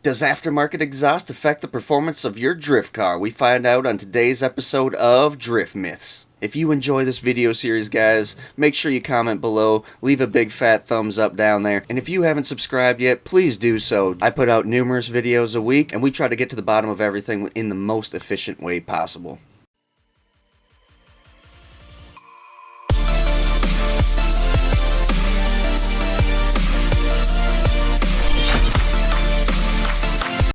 Does aftermarket exhaust affect the performance of your drift car? We find out on today's episode of Drift Myths. If you enjoy this video series, guys, make sure you comment below, leave a big fat thumbs up down there, and if you haven't subscribed yet, please do so. I put out numerous videos a week, and we try to get to the bottom of everything in the most efficient way possible.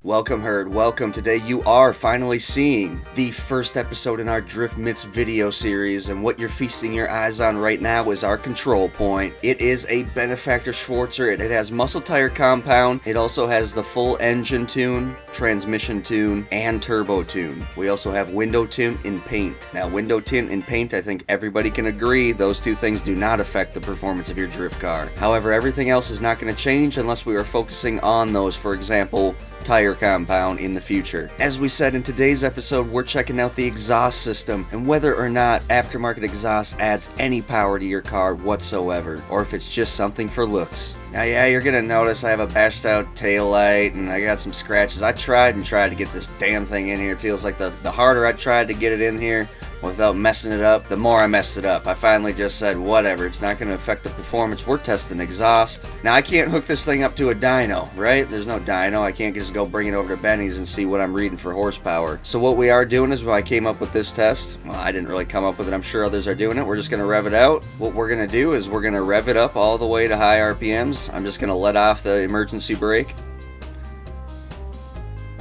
Welcome, herd. Welcome. Today you are finally seeing the first episode in our Drift Myths video series, and what you're feasting your eyes on right now is our control point. It is a Benefactor Schwarzer. It has muscle tire compound. It also has the full engine tune, transmission tune, and turbo tune. We also have window tint and paint. Now, window tint and paint, I think everybody can agree, those two things do not affect the performance of your drift car. However, everything else is not going to change unless we are focusing on those. For example, tire compound in the future. As we said in today's episode, we're checking out the exhaust system and whether or not aftermarket exhaust adds any power to your car whatsoever, or if it's just something for looks. Now, yeah, you're gonna notice I have a bashed out tail light and I got some scratches. I tried to get this damn thing in here. It feels like the harder I tried to get it in here without messing it up, the more I messed it up. I finally just said, whatever, it's not going to affect the performance. We're testing exhaust. Now, I can't hook this thing up to a dyno, right? There's no dyno. I can't just go bring it over to Benny's and see what I'm reading for horsepower. So what we are doing is, I came up with this test. Well, I didn't really come up with it. I'm sure others are doing it. We're just going to rev it out. What we're going to do is we're going to rev it up all the way to high RPMs. I'm just going to let off the emergency brake.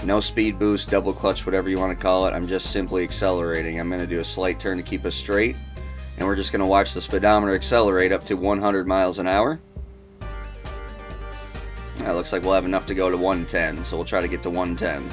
No speed boost, double clutch, whatever you want to call it. I'm just simply accelerating. I'm going to do a slight turn to keep us straight. And we're just going to watch the speedometer accelerate up to 100 miles an hour. It looks like we'll have enough to go to 110, so we'll try to get to 110.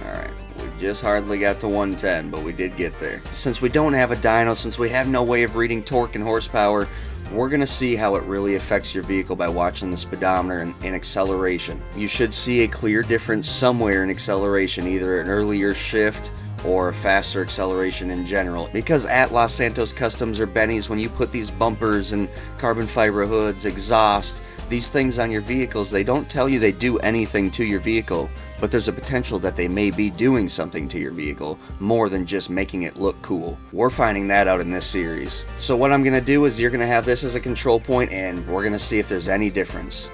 Alright, we just hardly got to 110, but we did get there. Since we don't have a dyno, since we have no way of reading torque and horsepower, we're going to see how it really affects your vehicle by watching the speedometer and acceleration. You should see a clear difference somewhere in acceleration, either an earlier shift or a faster acceleration in general. Because at Los Santos Customs or Benny's, when you put these bumpers and carbon fiber hoods, exhaust, these things on your vehicles, they don't tell you they do anything to your vehicle, but there's a potential that they may be doing something to your vehicle more than just making it look cool. We're finding that out in this series. So what I'm going to do is you're going to have this as a control point, and we're going to see if there's any difference.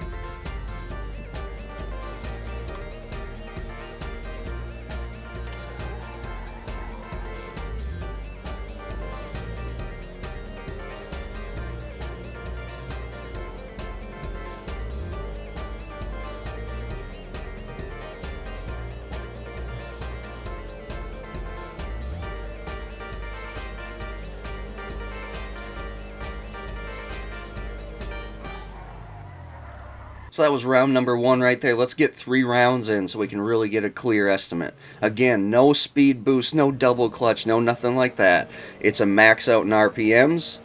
So that was round number 1 right there. Let's get 3 rounds in so we can really get a clear estimate. Again, no speed boost, no double clutch, no nothing like that. It's a max out in RPMs.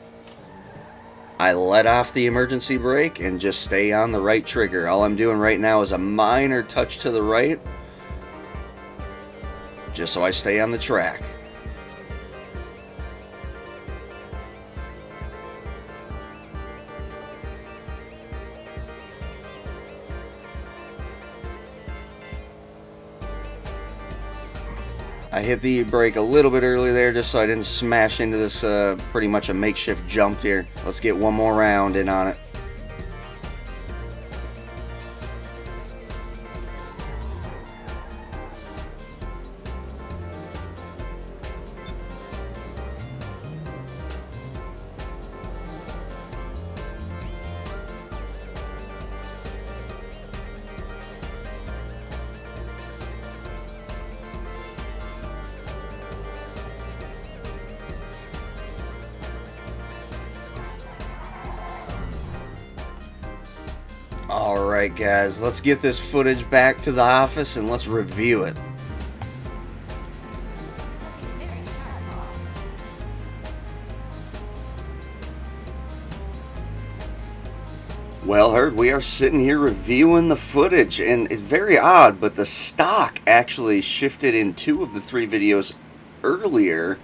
I let off the emergency brake and just stay on the right trigger. All I'm doing right now is a minor touch to the right, just so I stay on the track. I hit the brake a little bit early there just so I didn't smash into this pretty much a makeshift jump here. Let's get one more round in on it. Alright guys, let's get this footage back to the office and let's review it. Well, Herd, we are sitting here reviewing the footage, and it's very odd, but the stock actually shifted in 2 of the 3 videos earlier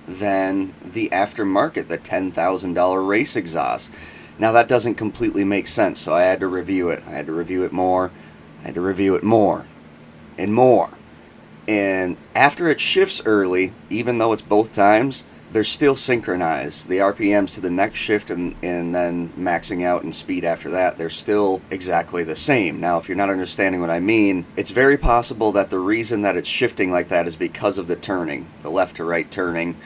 than the aftermarket, the $10,000 race exhaust. Now, that doesn't completely make sense, so I had to review it. I had to review it more. I had to review it more and more. And after it shifts early, even though it's both times, they're still synchronized. The RPMs to the next shift and then maxing out in speed after that, they're still exactly the same. Now, if you're not understanding what I mean, it's very possible that the reason that it's shifting like that is because of the turning, the left to right turning,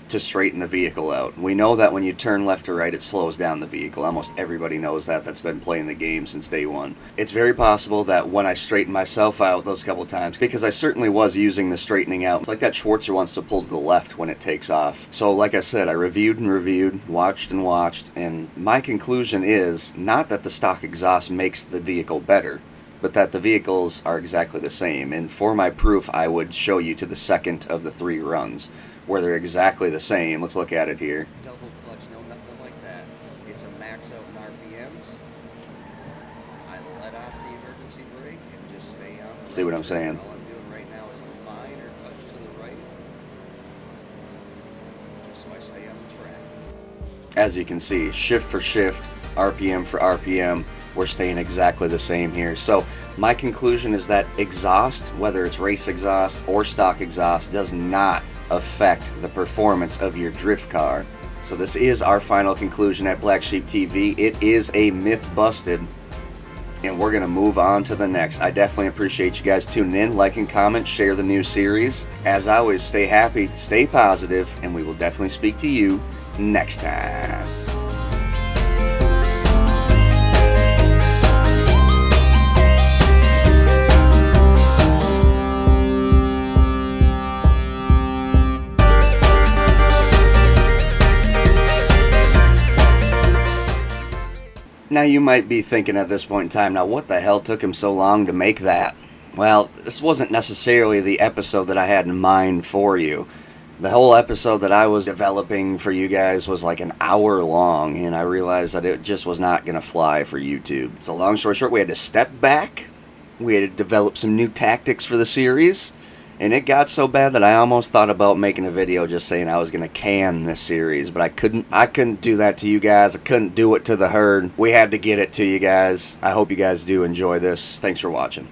to straighten the vehicle out. We know that when you turn left to right, it slows down the vehicle. Almost everybody knows that that's been playing the game since day one. It's very possible that when I straightened myself out those couple times, because I certainly was using the straightening out, it's like that Schwarzer wants to pull to the left when it takes off. So like I said, I reviewed and reviewed, watched and watched, and my conclusion is not that the stock exhaust makes the vehicle better, but that the vehicles are exactly the same. And for my proof, I would show you to the second of the 3 runs where they're exactly the same. Let's look at it here. Double clutch, no, nothing like that. It's a max out in RPMs. I let off the emergency brake and just stay on. See what I'm saying? All I'm doing right now is a minor touch to the right, just so I stay on the track. As you can see, shift for shift, RPM for RPM, we're staying exactly the same here. So my conclusion is that exhaust, whether it's race exhaust or stock exhaust, does not affect the performance of your drift car. So this is our final conclusion at BlacksheepTV. It is a myth busted, and we're gonna move on to the next. I definitely appreciate you guys tuning in, liking, comment, share the new series. As always, stay happy, stay positive, and we will definitely speak to you next time. Now you might be thinking at this point in time, now what the hell took him so long to make that? Well, this wasn't necessarily the episode that I had in mind for you. The whole episode that I was developing for you guys was like an hour long, and I realized that it just was not going to fly for YouTube. So long story short, we had to step back, we had to develop some new tactics for the series, and it got so bad that I almost thought about making a video just saying I was going to can this series, but I couldn't do that to you guys. I couldn't do it to the herd. We had to get it to you guys. I hope you guys do enjoy this. Thanks for watching.